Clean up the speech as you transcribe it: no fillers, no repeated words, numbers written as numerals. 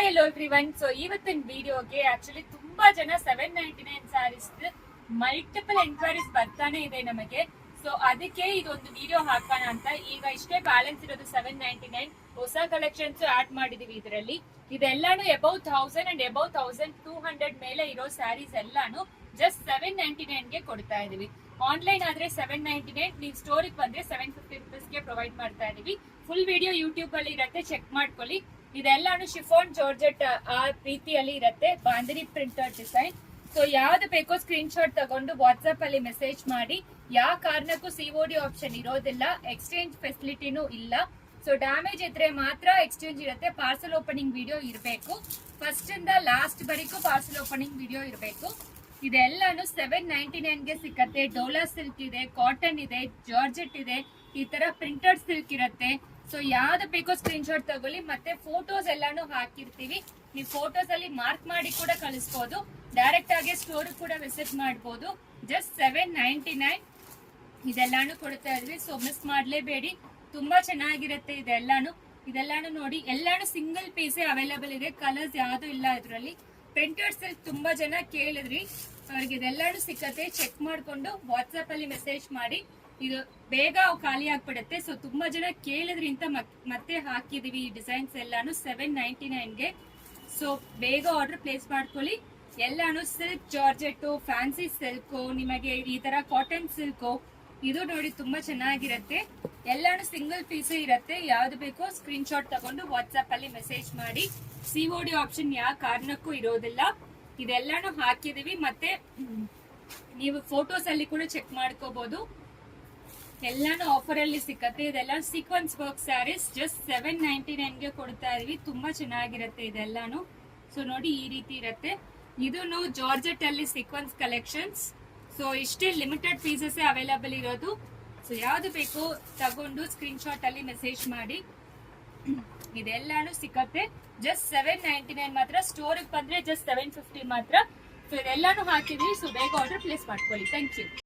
hello everyone. So ಇವತ್ತಿನ ವಿಡಿಯೋಗೆ actually ತುಂಬಾ ಜನ 799 ಸ್ಯಾರೀಸ್ ಮಲ್ಟಿಪಲ್ ಎಂಕ್ವೈರೀಸ್ ಬರ್ತಾನೆ ಇದೆ ನಮಗೆ. ಸೊ ಅದಕ್ಕೆ ಇದೊಂದು ವಿಡಿಯೋ ಹಾಕೋಣ ಅಂತ. ಈಗ ಇಷ್ಟೇ ಬ್ಯಾಲೆನ್ಸ್ ಇರೋದು 799 ಹೊಸ ಕಲೆಕ್ಷನ್ಸ್ ಆಡ್ ಮಾಡಿದೀವಿ ಇದರಲ್ಲಿ. ಇದೆಲ್ಲಾನು ಅಬೌವ್ 1000 ಅಂಡ್ ಅಬೌವ್ 1200 ಮೇಲೆ ಇರೋ ಸ್ಯಾರೀಸ್ ಎಲ್ಲಾನು ಜಸ್ಟ್ 799 ಗೆ ಕೊಡ್ತಾ ಇದೀವಿ. ಆನ್ಲೈನ್ ಆದ್ರೆ 799, ನೀವು ಸ್ಟೋರಿಗೆ ಬಂದ್ರೆ 750 rupees ಗೆ ಪ್ರೊವೈಡ್ ಮಾಡ್ತಾ ಇದೀವಿ. ಫುಲ್ ವಿಡಿಯೋ ಯೂಟ್ಯೂಬ್ ಅಲ್ಲಿ ಇರುತ್ತೆ, ಚೆಕ್ ಮಾಡ್ಕೊಳ್ಳಿ. ಇದೆಲ್ಲಾನು ಶಿಫಾನ್ ಜಾರ್ಜೆಟ್ ಆ ರೀತಿಯಲ್ಲಿ ಇರುತ್ತೆ, ಬಾಂದಿನಿ ಪ್ರಿಂಟರ್ ಡಿಸೈನ್. ಸೊ ಯಾವ್ದು ಬೇಕೋ ಸ್ಕ್ರೀನ್ ಶಾಟ್ ತಗೊಂಡು ವಾಟ್ಸ್ಆಪ್ ಅಲ್ಲಿ ಮೆಸೇಜ್ ಮಾಡಿ. ಯಾವ ಕಾರಣಕ್ಕೂ ಸಿಒಡಿ ಆಪ್ಷನ್ ಇರೋದಿಲ್ಲ, ಎಕ್ಸ್ಚೇಂಜ್ ಫೆಸಿಲಿಟಿನೂ ಇಲ್ಲ. ಸೊ ಡ್ಯಾಮೇಜ್ ಇದ್ರೆ ಮಾತ್ರ ಎಕ್ಸ್ಚೇಂಜ್ ಇರುತ್ತೆ. ಪಾರ್ಸಲ್ ಓಪನಿಂಗ್ ವಿಡಿಯೋ ಇರಬೇಕು, ಫಸ್ಟ್ ಇಂದ ಲಾಸ್ಟ್ ವರೆಗೂ ಪಾರ್ಸಲ್ ಓಪನಿಂಗ್ ವಿಡಿಯೋ ಇರಬೇಕು. ಇದೆಲ್ಲಾನು 799 ಗೆ ಸಿಕ್ಕತ್ತೆ. ಡೋಲಾ ಸಿಲ್ಕ್ ಇದೆ, ಕಾಟನ್ ಇದೆ, ಜಾರ್ಜೆಟ್ ಇದೆ, ಈ ತರ ಪ್ರಿಂಟೆಡ್ ಸಿಲ್ಕ್ ಇರುತ್ತೆ. ಸೊ ಯಾವ್ದು ಬೇಕೋ ಸ್ಕ್ರೀನ್ ಶಾಟ್ ತಗೊಳ್ಳಿ. ಮತ್ತೆ ಫೋಟೋಸ್ ಎಲ್ಲಾನು ಹಾಕಿರ್ತೀವಿ, ನೀವು ಫೋಟೋಸ್ ಅಲ್ಲಿ ಮಾರ್ಕ್ ಮಾಡಿ ಕೂಡ ಕಳಿಸ್ಬೋದು. ಡೈರೆಕ್ಟ್ ಆಗಿ ಸ್ಟೋರ್ ಕೂಡ ವಿಸಿಟ್ ಮಾಡಬಹುದು. ಜಸ್ಟ್ 799 ಇದೆಲ್ಲಾನು ಕೊಡ್ತಾ ಇದ್ವಿ. ಸೊ ಮಿಸ್ ಮಾಡ್ಲೇಬೇಡಿ, ತುಂಬಾ ಚೆನ್ನಾಗಿರುತ್ತೆ ಇದೆಲ್ಲಾನು ನೋಡಿ. ಎಲ್ಲಾನು ಸಿಂಗಲ್ ಪೀಸೇ ಅವೈಲೇಬಲ್ ಇದೆ, ಕಲರ್ಸ್ ಯಾವ್ದು ಇಲ್ಲ ಇದರಲ್ಲಿ. ಪ್ರಿಂಟೆಡ್ ಸಿಲ್ಕ್ ತುಂಬಾ ಜನ ಕೇಳಿದ್ರಿ, ಅವ್ರಿಗೆ ಇದೆಲ್ಲಾನು ಸಿಕ್ಕತ್ತೆ. ಚೆಕ್ ಮಾಡ್ಕೊಂಡು ವಾಟ್ಸ್ಆಪ್ ಅಲ್ಲಿ ಮೆಸೇಜ್ ಮಾಡಿ. ಇದು ಬೇಗ ಖಾಲಿ ಆಗ್ಬಿಡುತ್ತೆ. ಸೊ ತುಂಬಾ ಜನ ಕೇಳಿದ್ರಿ ಅಂತ ಮತ್ತೆ ಹಾಕಿದೀವಿ ಈ ಡಿಸೈನ್ಸ್ ಎಲ್ಲಾನು 799 ಗೆ. ಸೊ ಬೇಗ ಆರ್ಡರ್ ಪ್ಲೇಸ್ ಮಾಡ್ಕೊಳ್ಳಿ. ಎಲ್ಲಾನು ಸಿಲ್ಕ್ ಜಾರ್ಜೆಟ್, ಫ್ಯಾನ್ಸಿ ಸಿಲ್ಕ್, ನಿಮಗೆ ಈ ತರ ಕಾಟನ್ ಸಿಲ್ಕ್, ಇದು ನೋಡಿ ತುಂಬಾ ಚೆನ್ನಾಗಿರುತ್ತೆ. ಎಲ್ಲಾನು ಸಿಂಗಲ್ ಪೀಸ್ ಇರುತ್ತೆ. ಯಾವ್ದು ಬೇಕೋ ಸ್ಕ್ರೀನ್ ಶಾಟ್ ತಗೊಂಡು ವಾಟ್ಸ್ಆಪ್ ಅಲ್ಲಿ ಮೆಸೇಜ್ ಮಾಡಿ. ಸಿಒಡಿ ಆಪ್ಷನ್ ಯಾವ ಕಾರಣಕ್ಕೂ ಇರೋದಿಲ್ಲ. ಇದೆಲ್ಲಾನು ಹಾಕಿದೀವಿ, ಮತ್ತೆ ನೀವು ಫೋಟೋಸ್ ಅಲ್ಲಿ ಕೂಡ ಚೆಕ್ ಮಾಡ್ಕೋಬಹುದು. ಎಲ್ಲಾನು ಆಫರ್ ಅಲ್ಲಿ ಸಿಕ್ಕತ್ತೆ. ಇದೆಲ್ಲ ಸೀಕ್ವೆನ್ಸ್ ವರ್ಕ್ ಸ್ಯಾರೀಸ್ ಜಸ್ಟ್ 799 ಗೆ ಕೊಡ್ತಾ ಇದೀವಿ. ತುಂಬಾ ಚೆನ್ನಾಗಿರುತ್ತೆ ಇದೆಲ್ಲಾನು. ಸೊ ನೋಡಿ ಈ ರೀತಿ ಇರುತ್ತೆ. ಇದನ್ನು ಜಾರ್ಜೆಟ್ ಅಲ್ಲಿ ಸೀಕ್ವೆನ್ಸ್ ಕಲೆಕ್ಷನ್ಸ್. ಸೊ ಇಷ್ಟೇ ಲಿಮಿಟೆಡ್ ಪೀಸಸ್ ಅವೈಲೇಬಲ್ ಇರೋದು. ಸೊ ಯಾವ್ದು ಬೇಕೋ ತಗೊಂಡು ಸ್ಕ್ರೀನ್ ಶಾಟ್ ಅಲ್ಲಿ ಮೆಸೇಜ್ ಮಾಡಿ. ಇದೆಲ್ಲಾನು ಸಿಕ್ಕತ್ತೆ ಜಸ್ಟ್ 799 ಮಾತ್ರ. ಸ್ಟೋರ್ ಬಂದ್ರೆ ಜಸ್ಟ್ 750 ಮಾತ್ರ. ಸೊ ಇದೆಲ್ಲಾನು ಹಾಕಿದ್ವಿ. ಸೊ ಬೇಗ ಆರ್ಡರ್ ಪ್ಲೇಸ್ ಮಾಡ್ಕೊಳ್ಳಿ. Thank you.